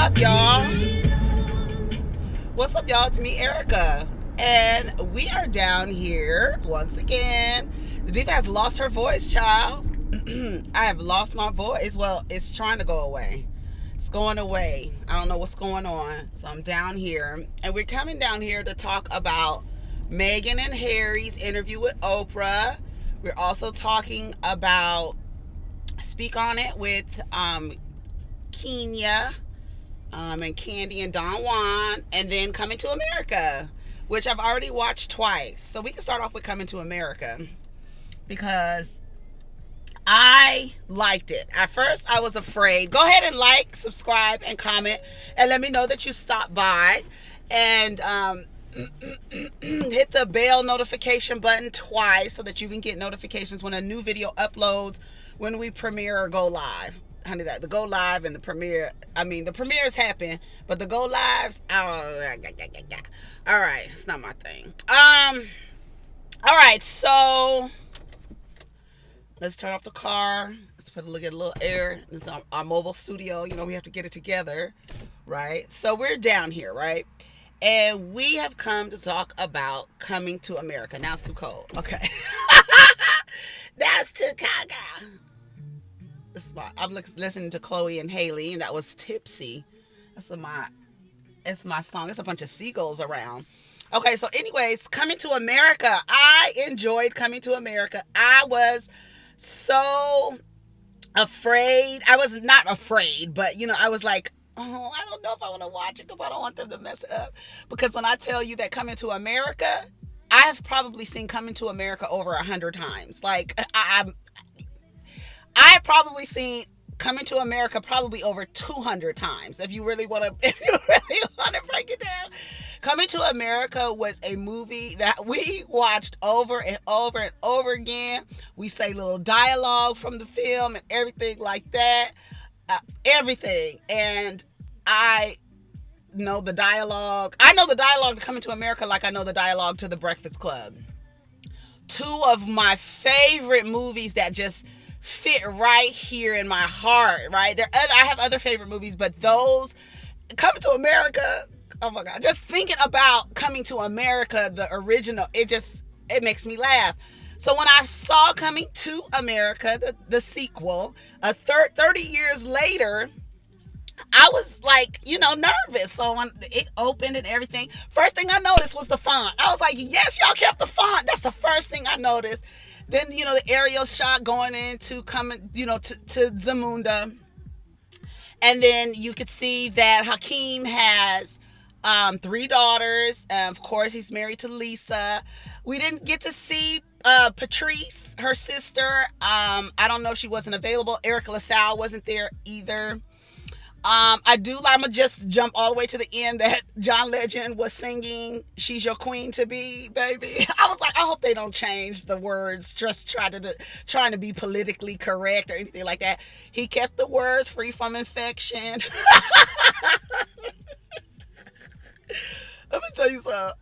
up, y'all? What's up, y'all? It's me, Erica. And we are down here once again. The diva has lost her voice, child. I have lost my voice. Well, it's trying to go away. It's going away. I don't know what's going on. So I'm down here. And we're coming down here to talk about Meghan and Harry's interview with Oprah. We're also talking about Speak on It with Kenya and Candy and Don Juan, and then Coming to America, which I've already watched twice. So we can start off with Coming to America because I liked it. At first, I was afraid. Go ahead and like, subscribe, and comment, and let me know that you stopped by. And hit the bell notification button twice so that you can get notifications when a new video uploads, when we premiere or go live. Honey, that the go live and the premiere. I mean, the premieres happen, but the go lives. Oh, all right, it's not my thing. All right, so let's turn off the car. Let's get a little air. This is our mobile studio. You know, we have to get it together, right? So we're down here, right? And we have come to talk about Coming to America. Now it's too cold. Okay. That's too cold. I'm listening to Chloe and Haley, and that was Tipsy. It's my song. It's a bunch of seagulls around. Okay, so anyways, Coming to America. I enjoyed Coming to America. I was so afraid. I was not afraid, but, I was like, oh, I don't know if I want to watch it because I don't want them to mess it up. Because when I tell you that Coming to America, I have probably seen Coming to America over 100 times. Like, I've probably seen Coming to America probably over 200 times. If you really want to break it down, Coming to America was a movie that we watched over and over and over again. We say little dialogue from the film and everything like that. Everything. And I know the dialogue. I know the dialogue to Coming to America like I know the dialogue to The Breakfast Club. Two of my favorite movies that just fit right here in my heart, right? I have other favorite movies, but those, Coming to America, oh my God, just thinking about Coming to America, the original, it makes me laugh. So when I saw Coming to America, the sequel, 30 years later, I was like, nervous. So when it opened and everything, first thing I noticed was the font. I was like, yes, y'all kept the font. That's the first thing I noticed. Then, the aerial shot going into coming, to Zamunda. And then you could see that Hakeem has 3 daughters. Of course, he's married to Lisa. We didn't get to see Patrice, her sister. I don't know if she wasn't available. Eric LaSalle wasn't there either. I'm gonna just jump all the way to the end that John Legend was singing "She's Your Queen to Be, Baby." I was like, I hope they don't change the words, just trying to be politically correct or anything like that. He kept the words "free from infection." Let me tell you something.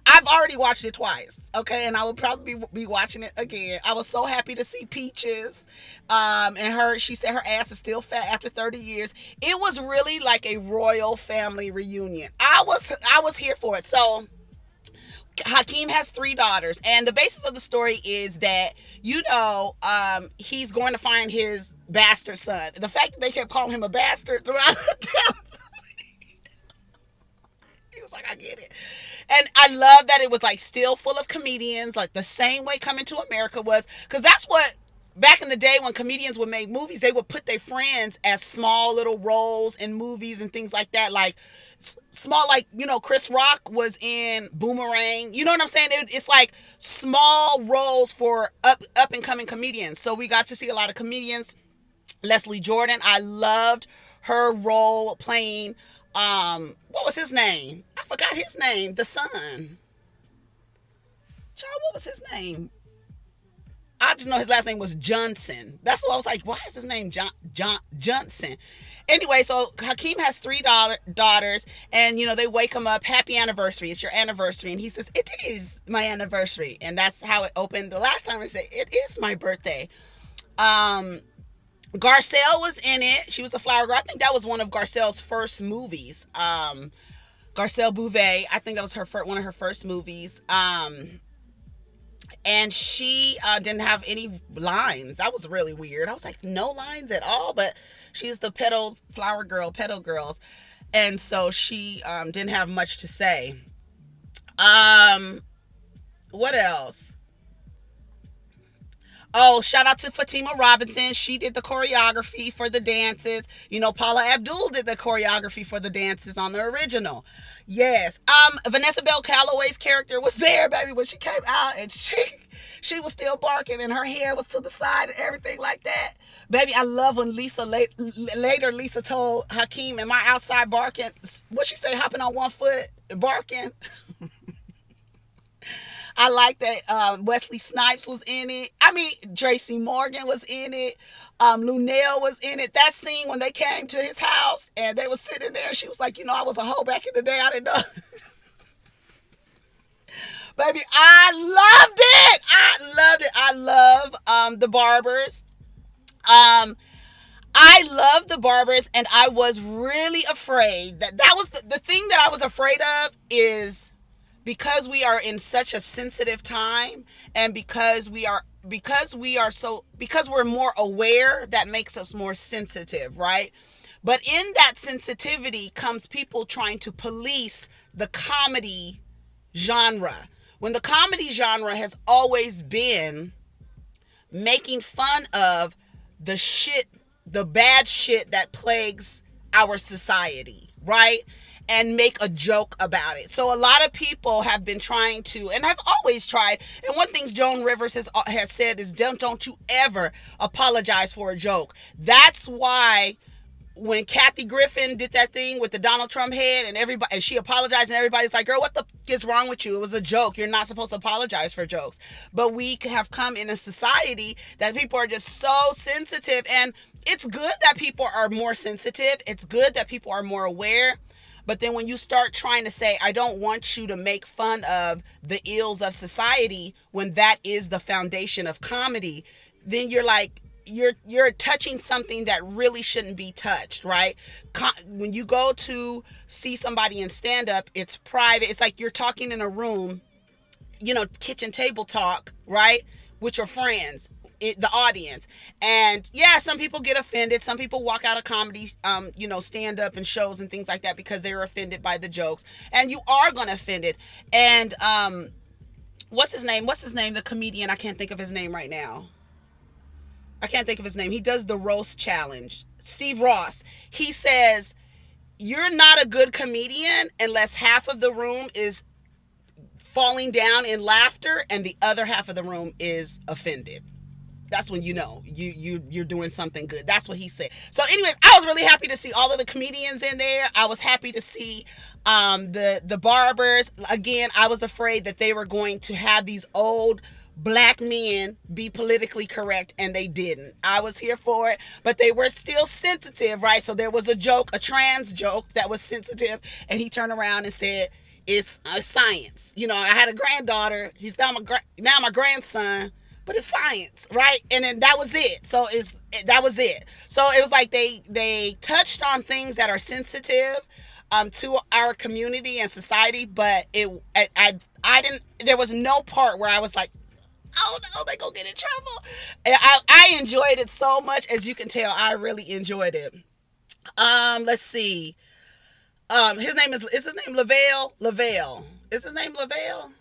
I've already watched it twice, okay, and I will probably be watching it again. I was so happy to see Peaches, and she said her ass is still fat after 30 years. It was really like a royal family reunion. I was here for it. So Hakeem has 3 daughters, and the basis of the story is that, he's going to find his bastard son. The fact that they kept calling him a bastard throughout the damn, like, I get it. And I love that it was like still full of comedians, like the same way Coming to America was, because that's what, back in the day when comedians would make movies, they would put their friends as small little roles in movies and things like that. Like small, like, Chris Rock was in Boomerang. You know what I'm saying? It's like small roles for up and coming comedians. So we got to see a lot of comedians. Leslie Jordan, I loved her role playing what was his name? I forgot his name. The son. Child, what was his name? I just know his last name was Johnson. That's what I was like. Why is his name Johnson? Anyway, so Hakeem has 3 daughters, and they wake him up. Happy anniversary! It's your anniversary, and he says it is my anniversary, and that's how it opened. The last time I said it is my birthday. Garcelle was in it. She was a flower girl. I think that was one of Garcelle's first movies. Garcelle Bouvet. I think that was one of her first movies. And she didn't have any lines. That was really weird. I was like, no lines at all. But she's the petal flower girl, petal girls, and so she didn't have much to say. Um, what else? Oh, shout out to Fatima Robinson. She did the choreography for the dances. You know, Paula Abdul did the choreography for the dances on the original. Yes. Vanessa Bell Calloway's character was there, baby, when she came out, and she was still barking and her hair was to the side and everything like that. Baby, I love when later Lisa told Hakeem, am I outside barking? What she say, hopping on one foot and barking? I like that Wesley Snipes was in it. I mean, Tracy Morgan was in it. Lunell was in it. That scene when they came to his house and they was sitting there, and she was like, I was a hoe back in the day. I didn't know. Baby, I loved it. I loved it. I love the Barbers. Um, I love the Barbers, and I was really afraid that was the thing that I was afraid of is because we are in such a sensitive time, and because we're more aware, that makes us more sensitive, right? But in that sensitivity comes people trying to police the comedy genre, when the comedy genre has always been making fun of the shit, the bad shit that plagues our society, right? And make a joke about it. So a lot of people have been trying to, and have always tried. And one thing Joan Rivers has said is, don't you ever apologize for a joke. That's why when Kathy Griffin did that thing with the Donald Trump head, and she apologized, and everybody's like, girl, what the is wrong with you? It was a joke. You're not supposed to apologize for jokes. But we have come in a society that people are just so sensitive, and it's good that people are more sensitive. It's good that people are more aware. But then when you start trying to say, I don't want you to make fun of the ills of society, when that is the foundation of comedy, then you're like, you're touching something that really shouldn't be touched, right? When you go to see somebody in stand up, it's private. It's like you're talking in a room, kitchen table talk, right? With your friends, the audience. And yeah, some people get offended. Some people walk out of comedy, stand up and shows and things like that because they're offended by the jokes. And you are going to offend it. And what's his name? The comedian. I can't think of his name right now. He does the roast challenge. Steve Ross. He says, you're not a good comedian unless half of the room is falling down in laughter and the other half of the room is offended. That's when you're doing something good. That's what he said. So anyways, I was really happy to see all of the comedians in there. I was happy to see the Barbers. Again, I was afraid that they were going to have these old black men be politically correct, and they didn't. I was here for it, but they were still sensitive, right? So there was a trans joke that was sensitive, and he turned around and said, it's science. I had a granddaughter. He's now my grandson, but it's science, right? And then that was it. So that was it. So it was like they touched on things that are sensitive to our community and society, but I didn't. There was no part where I was like, oh no, they gonna get in trouble. And I enjoyed it so much, as you can tell. I really enjoyed it. Let's see. His name is his name Lavelle? Lavelle. Is his name Lavelle?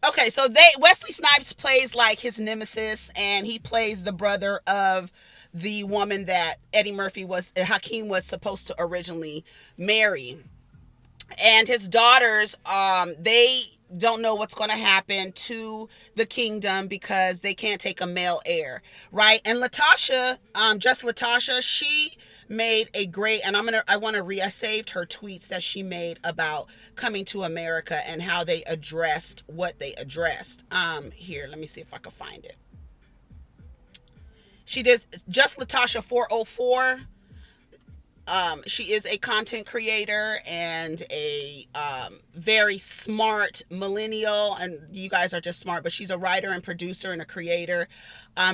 Okay, so Wesley Snipes plays like his nemesis, and he plays the brother of the woman that Hakeem was supposed to originally marry. And his daughters, they don't know what's going to happen to the kingdom because they can't take a male heir, right? And Latasha, just Latasha, she made a great, and I saved her tweets that she made about coming to America and how they addressed what they addressed. Here, let me see if I can find it. She did just Latasha 404. She is a content creator and a very smart millennial, and you guys are just smart, but she's a writer and producer and a creator,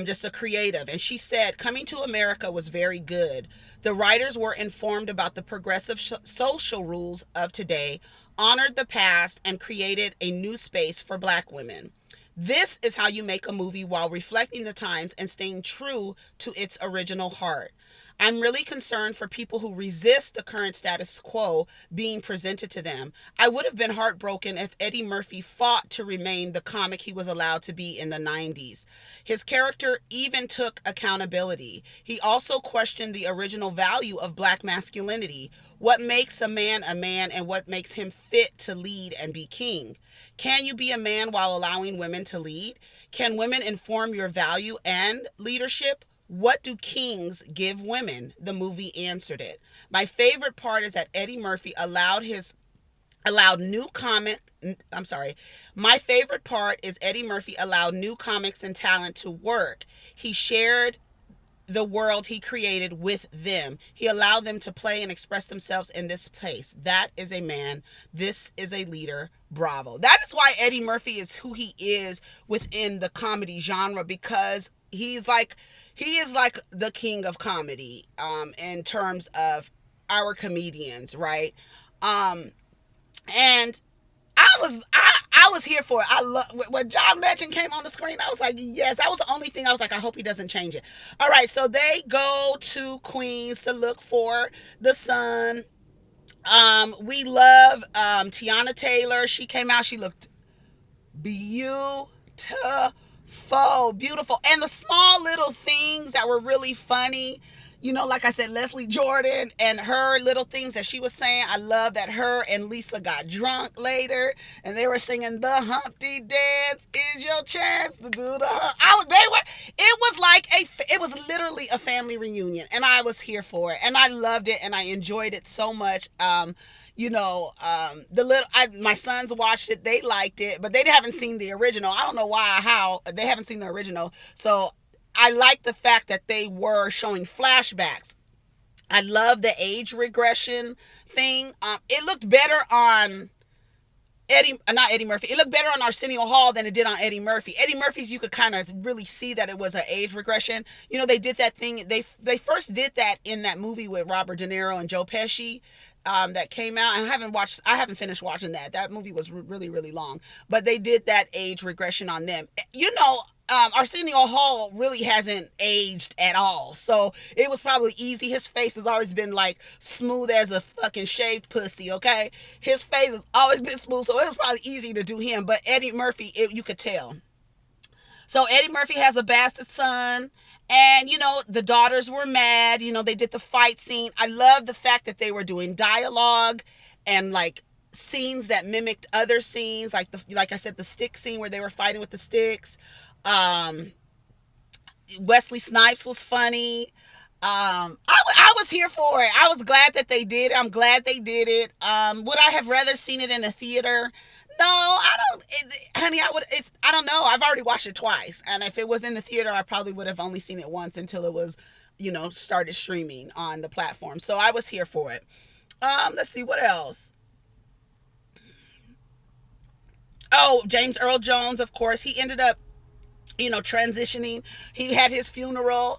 just a creative. And she said, Coming to America was very good. The writers were informed about the progressive social rules of today, honored the past, and created a new space for Black women. This is how you make a movie while reflecting the times and staying true to its original heart. I'm really concerned for people who resist the current status quo being presented to them. I would have been heartbroken if Eddie Murphy fought to remain the comic he was allowed to be in the 90s. His character even took accountability. He also questioned the original value of Black masculinity. What makes a man and what makes him fit to lead and be king? Can you be a man while allowing women to lead? Can women inform your value and leadership? What do kings give women? The movie answered it. My favorite part is that Eddie Murphy allowed new comic I'm sorry. My favorite part is Eddie Murphy allowed new comics and talent to work. He shared the world he created with them. He allowed them to play and express themselves in this place. That is a man. This is a leader. Bravo. That is why Eddie Murphy is who he is within the comedy genre, because he is like the king of comedy in terms of our comedians, right? And I was here for it. I love when John Legend came on the screen. I was like, yes. That was the only thing I was like, I hope he doesn't change it. All right, so they go to Queens to look for the son. We love Tiana Taylor. She came out. She looked beautiful, beautiful, and the small little things that were really funny. You know, like I said, Leslie Jordan and her little things that she was saying. I love that her and Lisa got drunk later and they were singing the Humpty Dance is your chance to do the it was literally a family reunion, and I was here for it, and I loved it, and I enjoyed it so much. My sons watched it, they liked it, but they haven't seen the original. I don't know how they haven't seen the original. So I like the fact that they were showing flashbacks. I love the age regression thing. It looked better on not Eddie Murphy. It looked better on Arsenio Hall than it did on Eddie Murphy. Eddie Murphy's, you could kind of really see that it was an age regression. You know, they did that thing. They first did that in that movie with Robert De Niro and Joe Pesci. That came out, and I haven't finished watching that. That movie was really, really long, but they did that age regression on them. You know, Arsenio Hall really hasn't aged at all, so it was probably easy. His face has always been like smooth as a fucking shaved pussy, okay? His face has always been smooth, so it was probably easy to do him, but Eddie Murphy, you could tell. So Eddie Murphy has a bastard son. And, you know, the daughters were mad. You know, they did the fight scene. I love the fact that they were doing dialogue and, like, scenes that mimicked other scenes. Like I said, the stick scene where they were fighting with the sticks. Wesley Snipes was funny. I was here for it. I was glad that they did. I'm glad they did it. Would I have rather seen it in a theater? No, I don't, honey. I don't know. I've already watched it twice, and if it was in the theater, I probably would have only seen it once until it was, started streaming on the platform. So I was here for it. Let's see what else. Oh, James Earl Jones, of course, he ended up, transitioning. He had his funeral.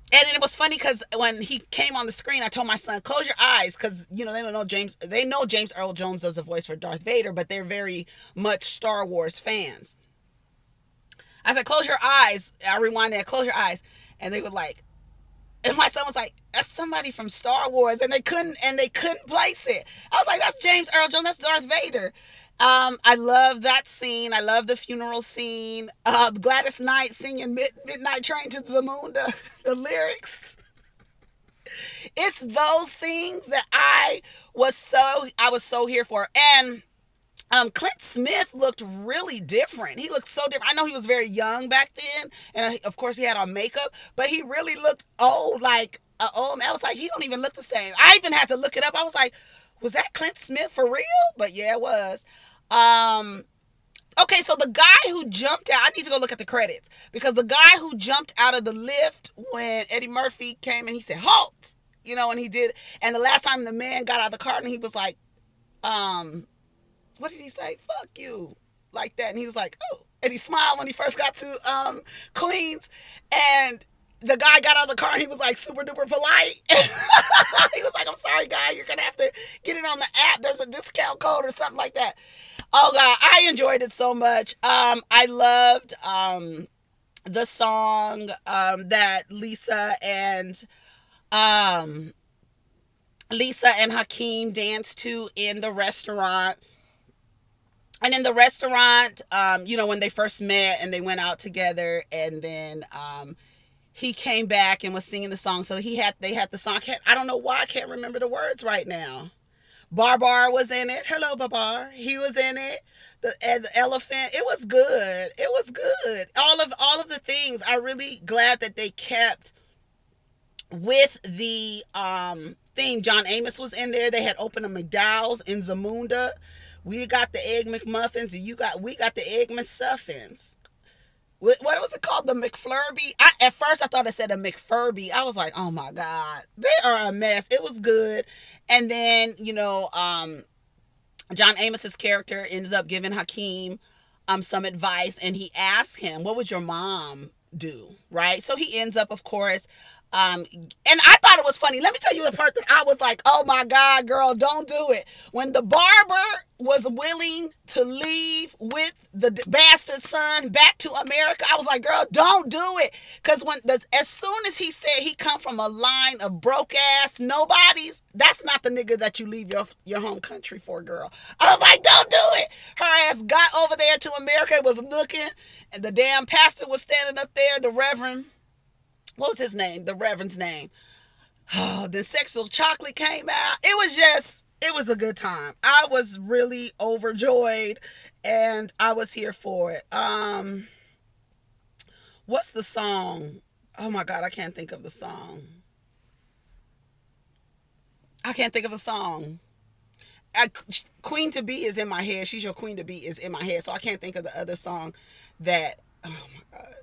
And it was funny because when he came on the screen, I told my son, close your eyes, because, they don't know James. They know James Earl Jones does a voice for Darth Vader, but they're very much Star Wars fans. I said, close your eyes. I rewinded, close your eyes. And they were like, and my son was like, that's somebody from Star Wars. And they couldn't place it. I was like, that's James Earl Jones. That's Darth Vader. I love that scene. I love the funeral scene. Gladys Knight singing Midnight Train to Zamunda, the lyrics. It's those things that I was so here for. And Clint Smith looked really different. He looked so different. I know he was very young back then, and of course he had on makeup, but he really looked old, like old man. I was like, he don't even look the same. I even had to look it up. I was like, was that Clint Smith for real? But yeah, it was. Okay, so the guy who jumped out, I need to go look at the credits, because the guy who jumped out of the lift when Eddie Murphy came and he said, halt! and he did. And the last time the man got out of the car and he was like, what did he say? Fuck you. Like that. And he was like, oh. And he smiled when he first got to Queens. And the guy got out of the car and he was like super duper polite. He was like, I'm sorry, guy. You're going to have to get it on the app. There's a discount code or something like that. Oh, God. I enjoyed it so much. I loved the song that um, Lisa and Hakeem danced to in the restaurant. And in the restaurant, when they first met and they went out together, and then he came back and was singing the song. So they had the song. I don't know why I can't remember the words right now. Barbar was in it. Hello, Barbar. He was in it. The elephant. It was good. It was good. All of the things. I'm really glad that they kept with the theme. John Amos was in there. They had opened a McDowell's in Zamunda. We got the egg McMuffins, and we got the egg McSuffins. What was it called? The McFlurby? At first I thought it said a McFurby. I was like, oh my God, they are a mess. It was good. And then, John Amos's character ends up giving Hakeem some advice, and he asked him, what would your mom do? Right? So he ends up, of course, and I thought it was funny. Let me tell you the part that I was like, oh my God, girl, don't do it. When the barber was willing to leave with the bastard son back to America, I was like, girl, don't do it. Because as soon as he said he come from a line of broke ass nobodies, that's not the nigga that you leave your home country for, girl. I was like, don't do it. Her ass got over there to America, was looking, and the damn pastor was standing up there, the Reverend. What was his name? The Reverend's name. Oh, the Sexual Chocolate came out. It was a good time. I was really overjoyed, and I was here for it. What's the song? Oh my God, I can't think of the song. Queen to Be is in my head. She's Your Queen to Be is in my head, so I can't think of the other song that. Oh my God.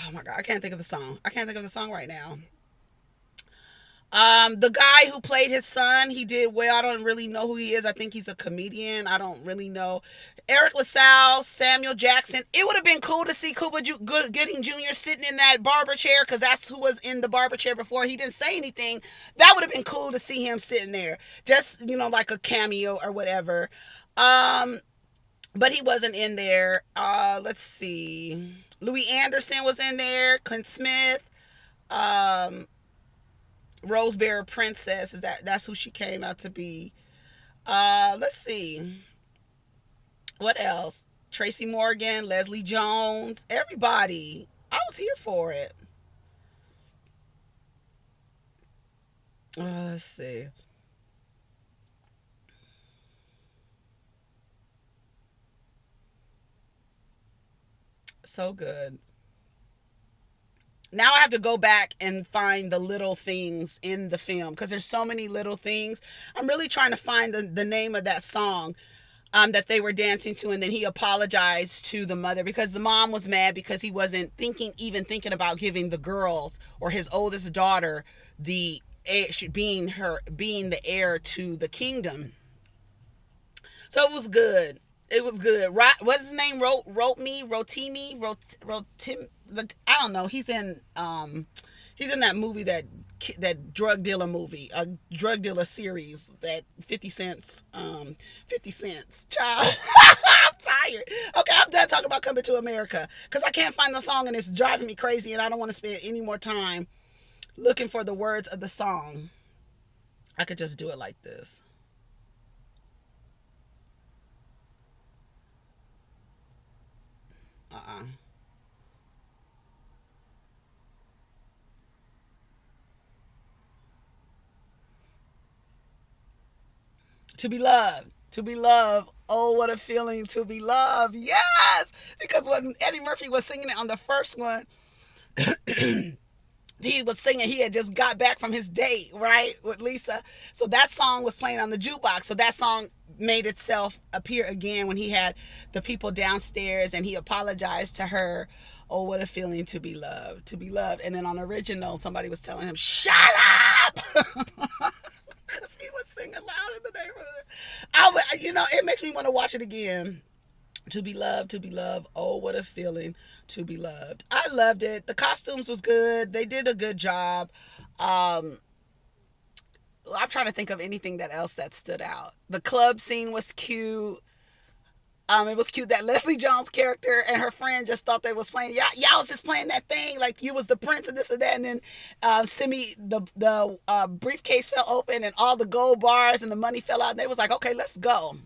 Oh my God, I can't think of the song. I can't think of the song right now. The guy who played his son, he did well. I don't really know who he is. I think he's a comedian. I don't really know. Eric LaSalle, Samuel Jackson. It would have been cool to see Cuba Gooding Jr. sitting in that barber chair, because that's who was in the barber chair before. He didn't say anything. That would have been cool to see him sitting there. Just, like a cameo or whatever. But he wasn't in there. Let's see. Louie Anderson was in there. Clint Smith. Roseberry Princess, that's who she came out to be. Let's see. What else? Tracy Morgan, Leslie Jones, everybody. I was here for it. Let's see. So good. Now I have to go back and find the little things in the film, because there's so many little things. I'm really trying to find the name of that song that they were dancing to, and then he apologized to the mother because the mom was mad because he wasn't even thinking about giving the girls or his oldest daughter the being the heir to the kingdom. So it was good. It was good. What's his name? Rotim. I don't know. He's in that movie, that drug dealer movie, a drug dealer series that 50 Cent's child. I'm tired. Okay, I'm done talking about Coming to America, because I can't find the song and it's driving me crazy, and I don't want to spend any more time looking for the words of the song. I could just do it like this. Uh-uh. To be loved. To be loved. Oh, what a feeling to be loved. Yes! Because when Eddie Murphy was singing it on the first one, he was singing. He had just got back from his date, right, with Lisa. So that song was playing on the jukebox. So that song made itself appear again when he had the people downstairs and he apologized to her. Oh, what a feeling to be loved, to be loved. And then on original, somebody was telling him, shut up! Because he was singing loud in the neighborhood. It makes me want to watch it again. To be loved, to be loved. Oh, what a feeling to be loved. I loved it. The costumes was good. They did a good job. I'm trying to think of anything that else that stood out. The club scene was cute. It was cute that Leslie Jones character and her friend just thought they was playing. Y'all was just playing that thing like you was the prince and this and that. And then Simi, the briefcase fell open and all the gold bars and the money fell out. And they was like, okay, let's go.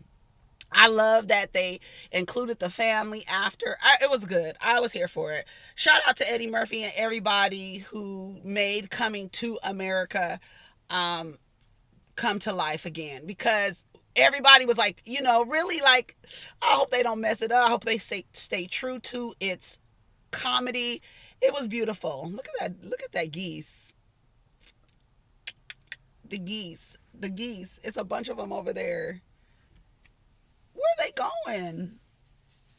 I love that they included the family after. It was good. I was here for it. Shout out to Eddie Murphy and everybody who made Coming to America come to life again, because everybody was like, really like, I hope they don't mess it up. I hope they stay true to its comedy. It was beautiful. Look at that. Look at that geese. The geese. The geese. It's a bunch of them over there. Where are they going?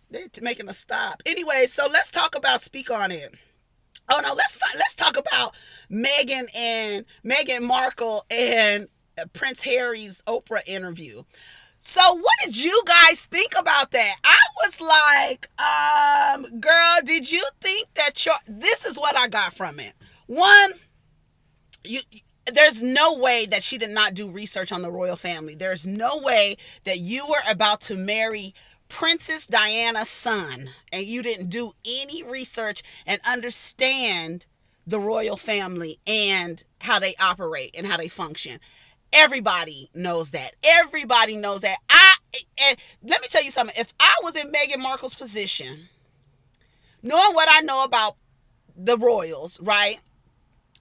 They're making a stop. Anyway, so let's talk about Speak on It. Oh no, let's talk about Meghan Markle and Prince Harry's Oprah interview. So what did you guys think about that? I was like, girl, did you think that this is what I got from it. One, there's no way that she did not do research on the royal family. There's no way that you were about to marry Princess Diana's son and you didn't do any research and understand the royal family and how they operate and how they function. Everybody knows that. Everybody knows that. And let me tell you something. If I was in Meghan Markle's position, knowing what I know about the royals, right?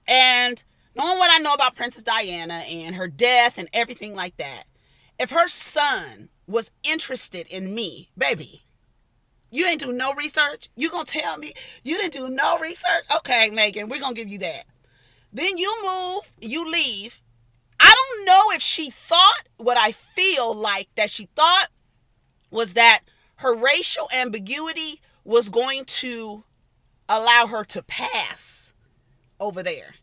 And knowing what I know about Princess Diana and her death and everything like that, if her son was interested in me, baby, you ain't do no research? You gonna tell me you didn't do no research? Okay, Meghan, we're gonna give you that. Then you move, you leave. I don't know if she thought, what I feel like that she thought was that her racial ambiguity was going to allow her to pass over there.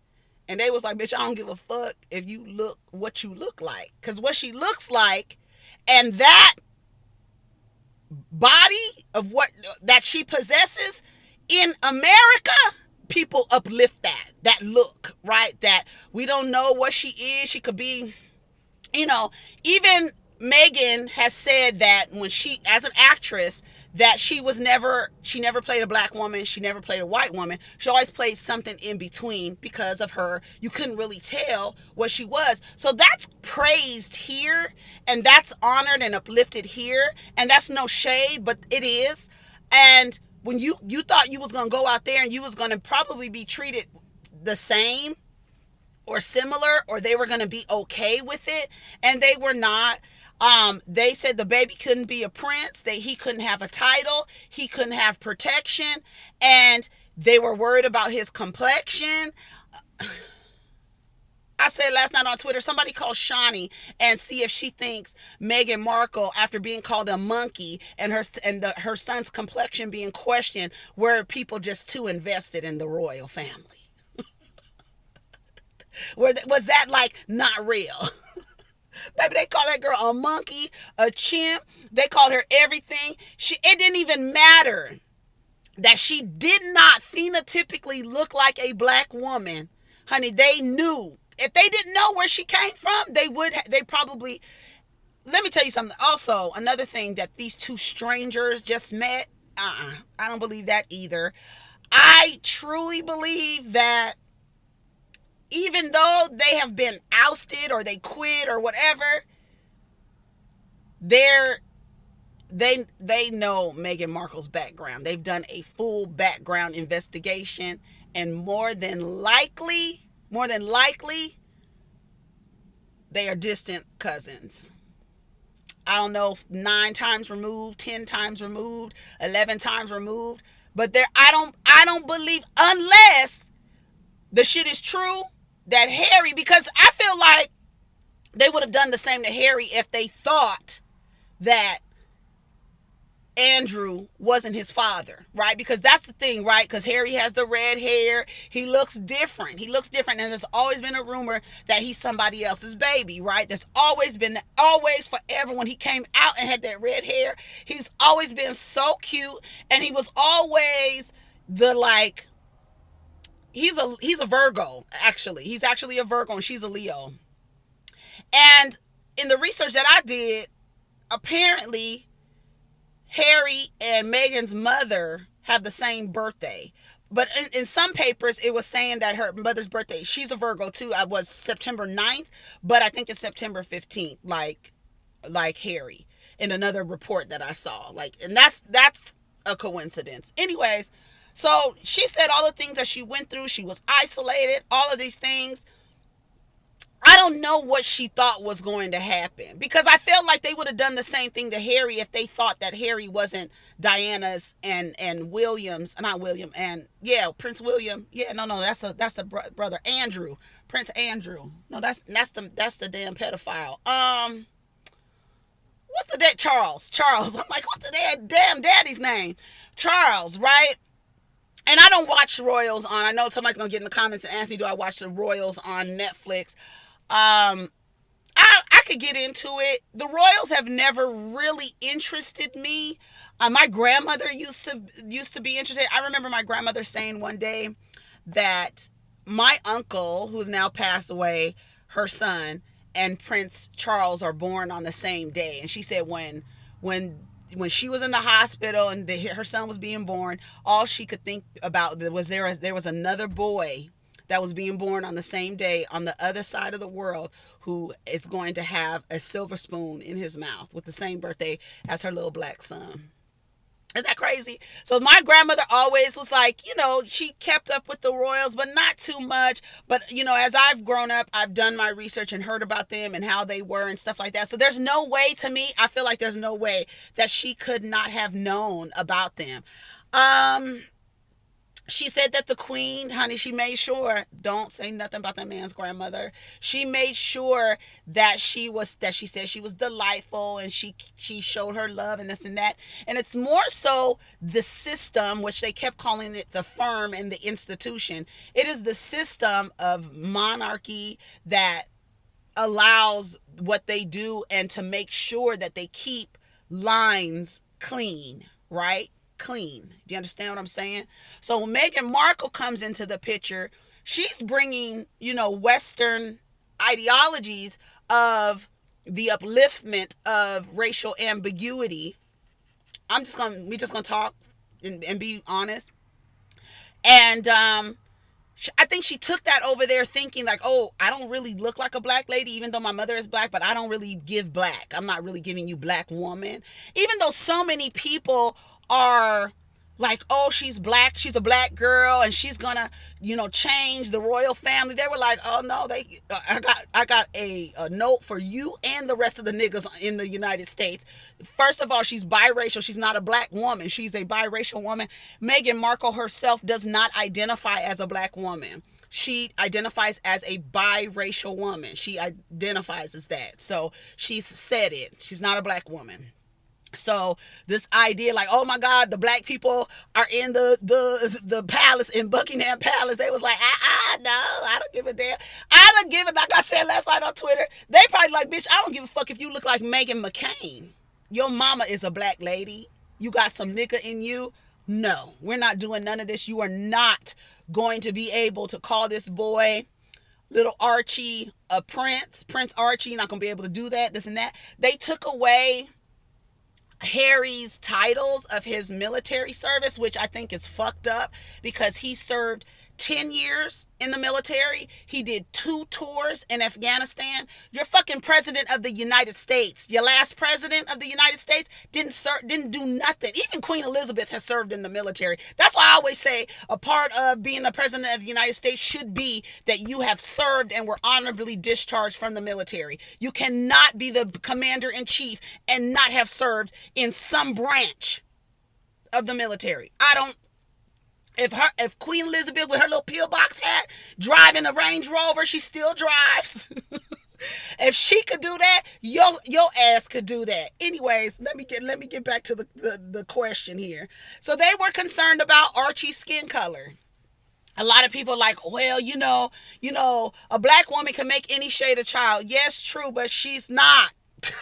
And they was like, bitch, I don't give a fuck if you look what you look like. Because what she looks like and that body of what that she possesses in America, people uplift that look, right? That we don't know what she is. She could be, even Meghan has said that when she, as an actress, that she never played a black woman. She never played a white woman. She always played something in between because of her. You couldn't really tell what she was. So that's praised here and that's honored and uplifted here. And that's no shade, but it is. And when you thought you was going to go out there and you was going to probably be treated the same or similar, or they were going to be okay with it, and they were not. They said the baby couldn't be a prince, he couldn't have a title, he couldn't have protection, and they were worried about his complexion. I said last night on Twitter, somebody call Shawnee and see if she thinks Meghan Markle, after being called a monkey and her son's complexion being questioned, were people just too invested in the royal family. Was that like not real? Baby, they called that girl a monkey, a chimp. They called her everything. It didn't even matter that she did not phenotypically look like a black woman. Honey, they knew. If they didn't know where she came from, they probably, let me tell you something. Also, another thing that these two strangers just met, I don't believe that either. I truly believe that even though they have been ousted or they quit or whatever, they know Meghan Markle's background. They've done a full background investigation, and more than likely, they are distant cousins. I don't know if 9 times removed, 10 times removed, 11 times removed, but I don't believe, unless the shit is true that Harry, because I feel like they would have done the same to Harry if they thought that Andrew wasn't his father, right? Because that's the thing, right? Because Harry has the red hair. He looks different. He looks different. And there's always been a rumor that he's somebody else's baby, right? There's always been that, always, forever. When he came out and had that red hair, he's always been so cute. And he was always the, like, he's a Virgo, actually. He's actually a Virgo and she's a Leo. And in the research that I did, apparently Harry and Meghan's mother have the same birthday. But in some papers, it was saying that her mother's birthday, she's a Virgo too, was September 9th, but I think it's September 15th, like Harry, in another report that I saw. Like, and that's a coincidence. Anyways, so she said all the things that she went through. She was isolated, all of these things. I don't know what she thought was going to happen, because I felt like they would have done the same thing to Harry if they thought that Harry wasn't Diana's and William's, not William, and yeah, Prince William. Yeah, no, that's a brother Andrew, Prince Andrew. No, that's the damn pedophile. What's the dad? Charles. I'm like, what's the damn daddy's name? Charles, right? And I don't watch Royals on. I know somebody's gonna get in the comments and ask me, do I watch the Royals on Netflix? I could get into it. The Royals have never really interested me. My grandmother used to be interested. I remember my grandmother saying one day that my uncle, who's now passed away, her son, and Prince Charles are born on the same day. And she said when she was in the hospital and her son was being born, all she could think about was there was another boy that was being born on the same day on the other side of the world who is going to have a silver spoon in his mouth with the same birthday as her little black son. Isn't that crazy? So my grandmother always was like, she kept up with the royals, but not too much. But, as I've grown up, I've done my research and heard about them and how they were and stuff like that. So there's no way, to me, I feel like there's no way that she could not have known about them. She said that the queen, honey, she made sure, don't say nothing about that man's grandmother. She made sure that she said she was delightful and she showed her love and this and that. And it's more so the system, which they kept calling it the firm and the institution. It is the system of monarchy that allows what they do and to make sure that they keep lines clean, right? Clean. Do you understand what I'm saying? So when Meghan Markle comes into the picture, she's bringing, Western ideologies of the upliftment of racial ambiguity. We just gonna talk and be honest. And I think she took that over there thinking like, oh, I don't really look like a black lady, even though my mother is black, but I don't really give black. I'm not really giving you black woman. Even though so many people are like, oh, she's black, she's a black girl, and she's gonna, change the royal family. They were like, oh no, I got a note for you and the rest of the niggas in the United States. First of all, she's biracial. She's not a black woman. She's a biracial woman. Meghan Markle herself does not identify as a black woman. She identifies as a biracial woman. She identifies as that. So she's said it. She's not a black woman. So this idea like, oh my God, the black people are in the palace, in Buckingham Palace. They was like, no, I don't give a damn. I don't give it. Like I said last night on Twitter, they probably like, bitch, I don't give a fuck if you look like Meghan McCain. Your mama is a black lady. You got some nigga in you. No, we're not doing none of this. You are not going to be able to call this boy little Archie a Prince Archie. You're not going to be able to do that, this and that. They took away Harry's titles of his military service, which I think is fucked up, because he served 10 years in the military. He did 2 tours in Afghanistan. You're fucking president of the United States. Your last president of the United States didn't do nothing. Even Queen Elizabeth has served in the military. That's why I always say a part of being the president of the United States should be that you have served and were honorably discharged from the military. You cannot be the commander-in-chief and not have served in some branch of the military. If Queen Elizabeth with her little pillbox hat driving a Range Rover, she still drives. If she could do that, your ass could do that. Anyways, let me get back to the question here. So they were concerned about Archie's skin color. A lot of people are like, well, a black woman can make any shade of child. Yes, true, but she's not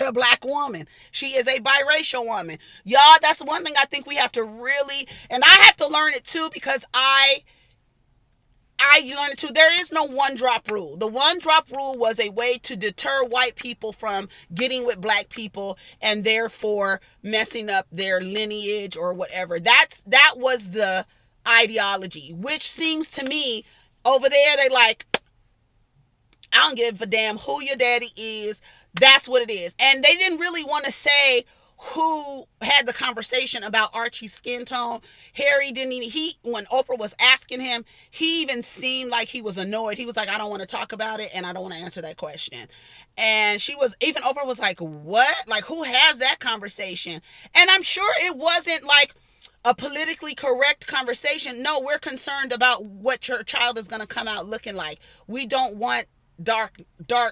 a black woman. She is a biracial woman. Y'all, that's one thing I think we have to really, and I have to learn it too, because I learned it too. There is no one drop rule. The one drop rule was a way to deter white people from getting with black people and therefore messing up their lineage or whatever. That was the ideology, which seems to me over there they like, I don't give a damn who your daddy is. That's what it is. And they didn't really want to say who had the conversation about Archie's skin tone. Harry didn't even, when Oprah was asking him, he even seemed like he was annoyed. He was like, I don't want to talk about it and I don't want to answer that question. And even Oprah was like, what? Like, who has that conversation? And I'm sure it wasn't like a politically correct conversation. No, we're concerned about what your child is going to come out looking like. We don't want dark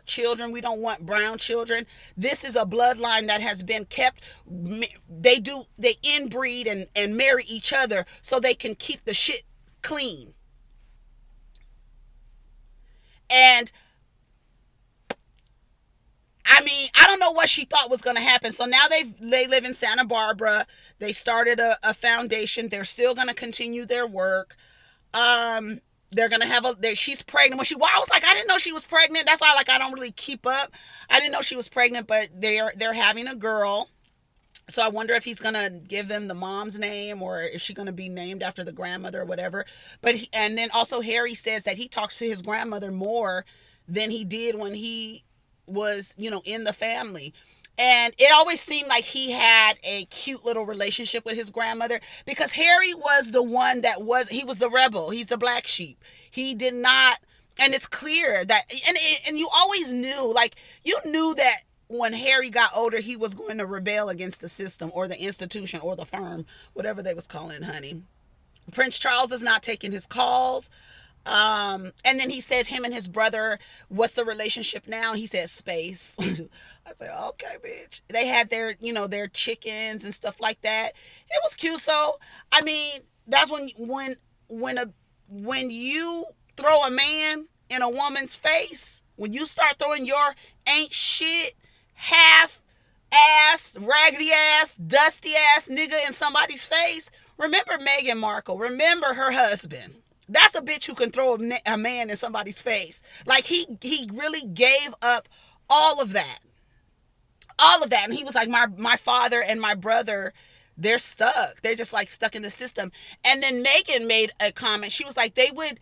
children. We don't want brown children. This is a bloodline that has been kept. They inbreed and marry each other so they can keep the shit clean. And I mean, I don't know what she thought was going to happen. So now they live in Santa Barbara. They started a foundation. They're still going to continue their work. They're gonna have she's pregnant. I was like, I didn't know she was pregnant. That's why, like, I don't really keep up. I didn't know she was pregnant, but they're having a girl. So I wonder if he's gonna give them the mom's name or is she gonna be named after the grandmother or whatever. And then also Harry says that he talks to his grandmother more than he did when he was, in the family. And it always seemed like he had a cute little relationship with his grandmother because Harry was the one he was the rebel. He's the black sheep. He did not, and it's clear that, and you always knew, like, you knew that when Harry got older, he was going to rebel against the system or the institution or the firm, whatever they was calling it, honey. Prince Charles is not taking his calls. And then he says him and his brother, what's the relationship now? He says space. I said, okay, bitch. They had their chickens and stuff like that. It was cute. So, I mean, that's when you throw a man in a woman's face, when you start throwing your ain't shit, half ass, raggedy ass, dusty ass nigga in somebody's face. Remember Meghan Markle. Remember her husband. That's a bitch who can throw a man in somebody's face. Like, he really gave up all of that. All of that. And he was like, my father and my brother, they're stuck. They're just like stuck in the system. And then Meghan made a comment. She was like, they would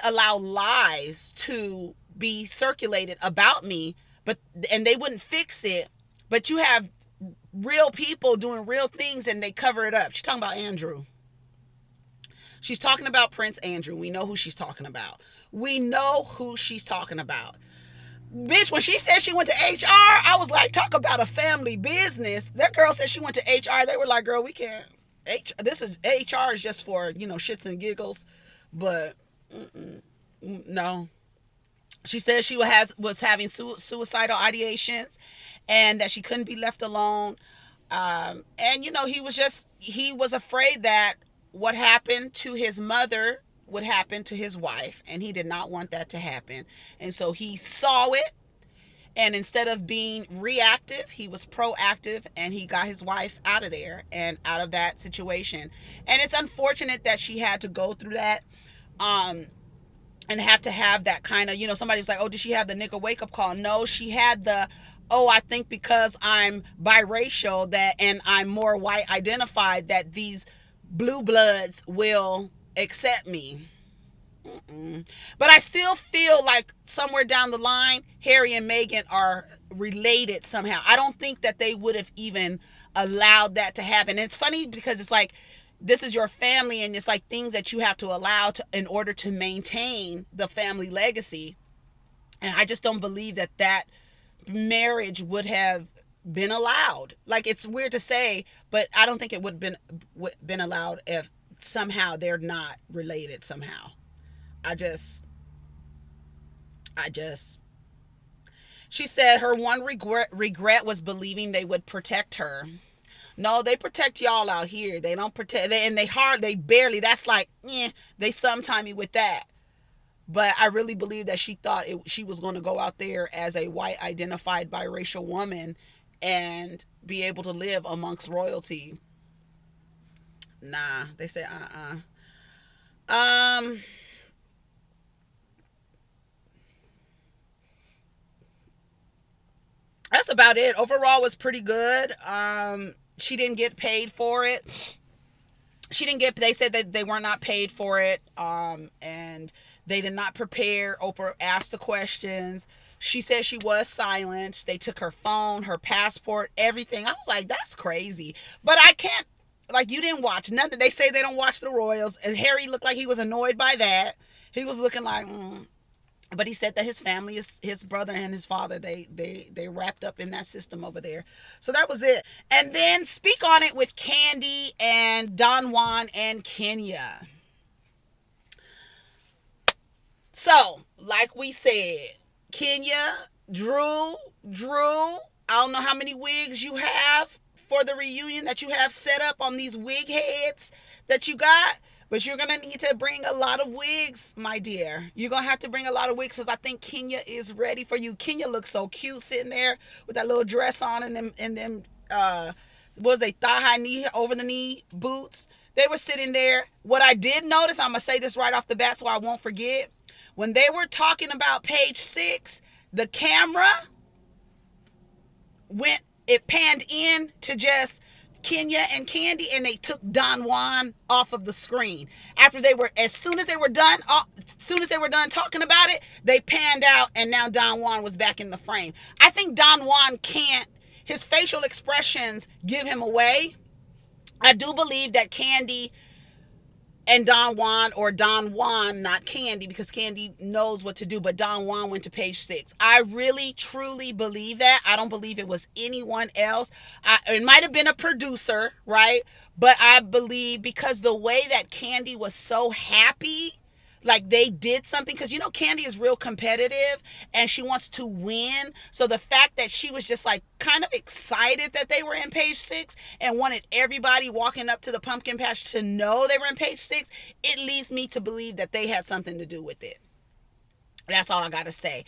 allow lies to be circulated about me, and they wouldn't fix it. But you have real people doing real things and they cover it up. She's talking about Andrew. She's talking about Prince Andrew. We know who she's talking about. Bitch, when she said she went to HR, I was like, talk about a family business. That girl said she went to HR. They were like, girl, we can't. HR is just for, shits and giggles. But, no. She said she was having suicidal ideations and that she couldn't be left alone. And, he was afraid that what happened to his mother would happen to his wife, and he did not want that to happen. And so he saw it, and instead of being reactive, he was proactive, and he got his wife out of there and out of that situation. And it's unfortunate that she had to go through that, and have to have that kind of, somebody was like, oh, did she have the nigga wake up call? No, she had the, oh, I think because I'm biracial and I'm more white identified that these blue bloods will accept me. But I still feel like somewhere down the line, Harry and Meghan are related somehow. I don't think that they would have even allowed that to happen. And it's funny because it's like, this is your family, and it's like things that you have to allow in order to maintain the family legacy. And I just don't believe that marriage would have been allowed. Like, it's weird to say, but I don't think it would have been allowed somehow they're not related somehow. I just, I just, she said her one regret was believing they would protect her. No, they protect y'all out here. They don't protect, and they barely, that's like, they sometimey with that. But I really believe that she thought she was going to go out there as a white identified biracial woman and be able to live amongst royalty. Nah, they said, Um, that's about it. Overall was pretty good. She didn't get paid for it. They said that they were not paid for it. And they did not prepare. Oprah asked the questions. She said she was silenced. They took her phone, her passport, everything. I was like, that's crazy. But I can't, like, you didn't watch nothing. They say they don't watch the royals. And Harry looked like he was annoyed by that. He was looking like, But he said that his family, his brother and his father, they wrapped up in that system over there. So that was it. And then speak on it with Candy and Don Juan and Kenya. So, like we said, Kenya, Drew, I don't know how many wigs you have for the reunion that you have set up on these wig heads that you got. But you're going to need to bring a lot of wigs, my dear. You're going to have to bring a lot of wigs because I think Kenya is ready for you. Kenya looks so cute sitting there with that little dress on and them what was they, thigh-high knee, over-the-knee boots. They were sitting there. What I did notice, I'm going to say this right off the bat so I won't forget. When they were talking about page 6, the camera it panned in to just Kenya and Candy, and they took Don Juan off of the screen. As soon as they were done talking about it, they panned out, and now Don Juan was back in the frame. I think Don Juan his facial expressions give him away. I do believe that Candy and Don Juan, or Don Juan, not Candy, because Candy knows what to do, but Don Juan went to page 6. I really, truly believe that. I don't believe it was anyone else. It might have been a producer, right? But I believe because the way that Candy was so happy, like they did something, because Candy is real competitive and she wants to win. So the fact that she was just like kind of excited that they were in page 6 and wanted everybody walking up to the pumpkin patch to know they were in page 6, it leads me to believe that they had something to do with it. That's all I gotta say.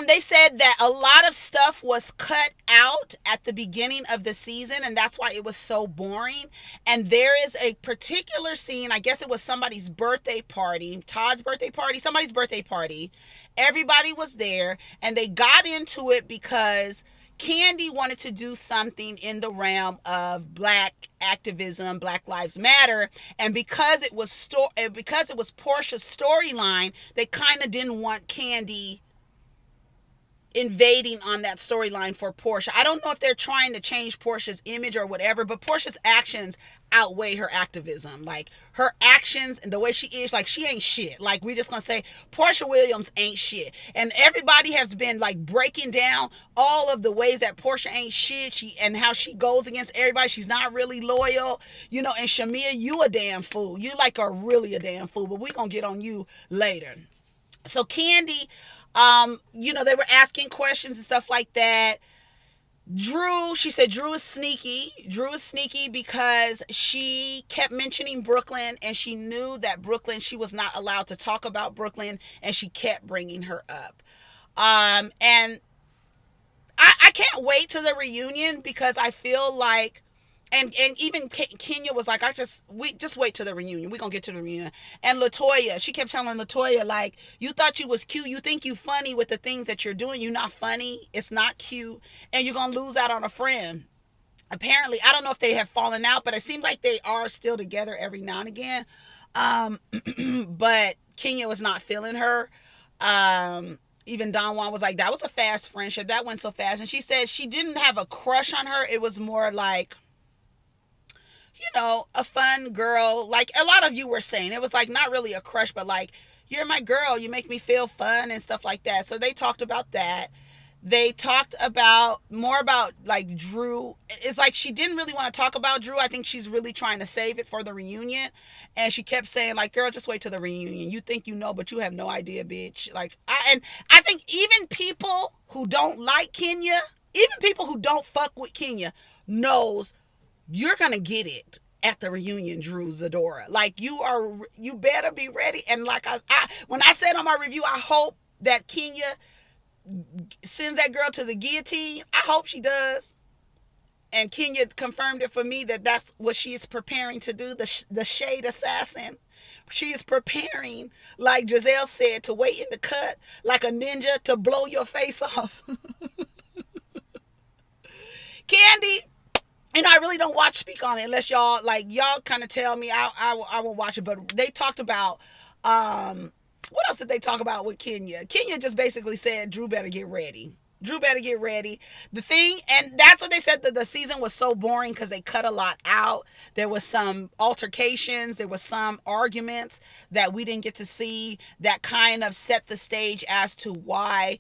They said that a lot of stuff was cut out at the beginning of the season, and that's why it was so boring. And there is a particular scene, I guess it was somebody's birthday party, Todd's birthday party, somebody's birthday party. Everybody was there, and they got into it because Candy wanted to do something in the realm of black activism, Black Lives Matter, and because it was Portia's storyline, they kind of didn't want Candy invading on that storyline for Portia. I don't know if they're trying to change Portia's image or whatever, but Portia's actions outweigh her activism. Like, her actions and the way she is, like, she ain't shit. Like, we just gonna say Portia Williams ain't shit. And everybody has been like breaking down all of the ways that Portia ain't shit, and how she goes against everybody. She's not really loyal, and Shamia, you a damn fool. You like are really a damn fool, but we gonna get on you later. So Candy, they were asking questions and stuff like that. She said Drew is sneaky. Drew is sneaky because she kept mentioning Brooklyn, and she knew that Brooklyn, she was not allowed to talk about Brooklyn, and she kept bringing her up. And I can't wait to the reunion because I feel like, and even Kenya was like, we just wait till the reunion. We're going to get to the reunion. And LaToya, she kept telling LaToya, like, you thought you was cute. You think you funny with the things that you're doing. You're not funny. It's not cute. And you're going to lose out on a friend. Apparently, I don't know if they have fallen out, but it seems like they are still together every now and again. But Kenya was not feeling her. Even Don Juan was like, that was a fast friendship. That went so fast. And she said she didn't have a crush on her. It was more like, a fun girl, like a lot of you were saying. It was like not really a crush, but like, you're my girl, you make me feel fun and stuff like that. So they talked about that. They talked about more about like Drew. It's like she didn't really want to talk about Drew. I think she's really trying to save it for the reunion. And she kept saying, like, girl, just wait till the reunion. You think you know, but you have no idea, bitch. Like, I think even people who don't like Kenya, even people who don't fuck with Kenya, knows you're gonna get it at the reunion, Drew Zadora. Like, you better be ready. And like I when I said on my review, I hope that Kenya sends that girl to the guillotine. I hope she does. And Kenya confirmed it for me that that's what she is preparing to do. The shade assassin. She is preparing, like Giselle said, to wait in the cut like a ninja to blow your face off. Candy, and I really don't watch Speak on it unless y'all kind of tell me. I will watch it. But they talked about what else did they talk about with Kenya? Kenya just basically said Drew better get ready. Drew better get ready. The thing, and that's what they said, that the season was so boring because they cut a lot out. There was some altercations, there was some arguments that we didn't get to see that kind of set the stage as to why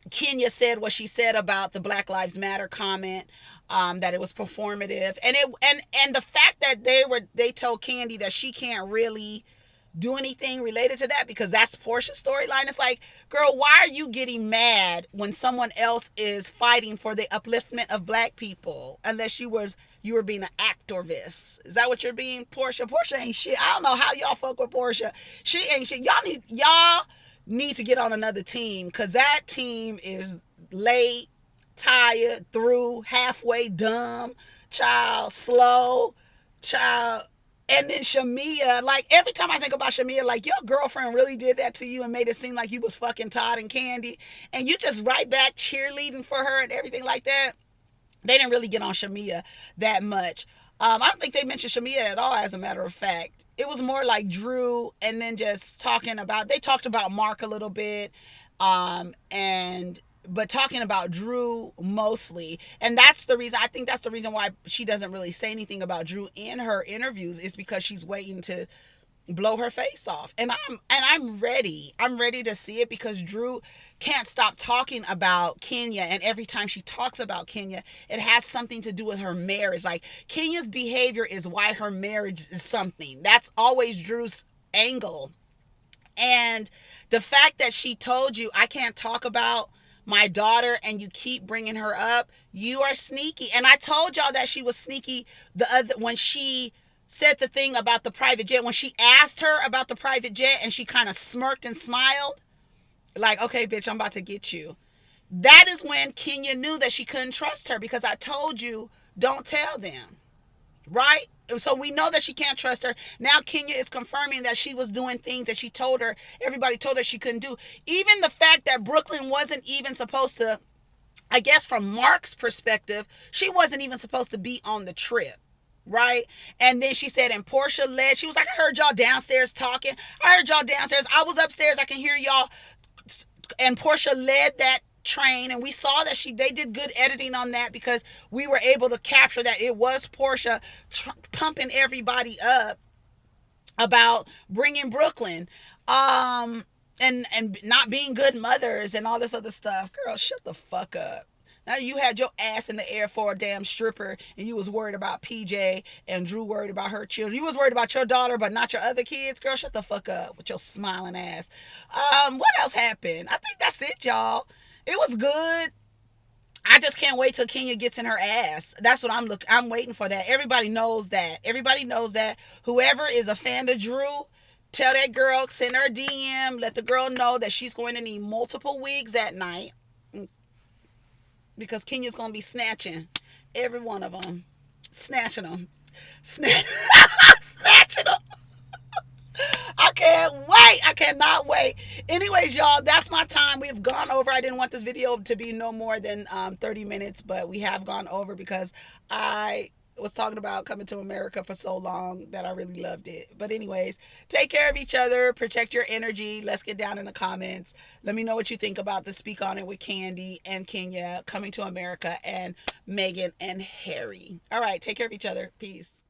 Kenya said what she said about the Black Lives Matter comment, that it was performative, and the fact that they told Candy that she can't really do anything related to that because that's Portia's storyline. It's like, girl, why are you getting mad when someone else is fighting for the upliftment of black people? Unless you were being an activist. Is that what you're being, Portia? Portia ain't shit. I don't know how y'all fuck with Portia. She ain't shit. Y'all need to get on another team because that team is late, tired, through, halfway dumb, child, slow, child. And then Shamia, like every time I think about Shamia, like your girlfriend really did that to you and made it seem like you was fucking Todd and Candy, and you just right back cheerleading for her and everything like that. They didn't really get on Shamia that much. I don't think they mentioned Shamia at all, as a matter of fact. It was more like Drew, and then just they talked about Mark a little bit, and but talking about Drew mostly. And I think that's the reason why she doesn't really say anything about Drew in her interviews, is because she's waiting to blow her face off. And I'm ready. I'm ready to see it because Drew can't stop talking about Kenya, and every time she talks about Kenya, it has something to do with her marriage. Like, Kenya's behavior is why her marriage is something. That's always Drew's angle. And the fact that she told you, I can't talk about my daughter, and you keep bringing her up, you are sneaky. And I told y'all that she was sneaky when she said the thing about the private jet, when she asked her about the private jet and she kind of smirked and smiled like, okay, bitch, I'm about to get you. That is when Kenya knew that she couldn't trust her, because I told you, don't tell them, right? So we know that she can't trust her. Now Kenya is confirming that she was doing things that everybody told her she couldn't do. Even the fact that Brooklyn wasn't even supposed to, I guess from Mark's perspective, she wasn't even supposed to be on the trip, right? And then she said, and Portia led, she was like, I heard y'all downstairs talking. I was upstairs, I can hear y'all. And Portia led that train, and we saw that they did good editing on that, because we were able to capture that it was Portia pumping everybody up about bringing Brooklyn, and not being good mothers and all this other stuff. Girl, shut the fuck up. Now you had your ass in the air for a damn stripper, and you was worried about PJ, and Drew worried about her children. You was worried about your daughter, but not your other kids. Girl, shut the fuck up with your smiling ass. What else happened? I think that's it, y'all. It was good. I just can't wait till Kenya gets in her ass. That's what I'm waiting for that. Everybody knows that. Whoever is a fan of Drew, tell that girl, send her a DM, let the girl know that she's going to need multiple wigs that night, because Kenya's going to be snatching every one of them. Snatching them. Snatching them. I can't wait. I cannot wait. Anyways, y'all, that's my time. We've gone over. I didn't want this video to be no more than 30 minutes, but we have gone over because I was talking about coming to America for so long that I really loved it. But anyways, take care of each other. Protect your energy. Let's get down in the comments. Let me know what you think about the Speak On It with Candy and Kenya coming to America, and Meghan and Harry. All right, take care of each other. Peace.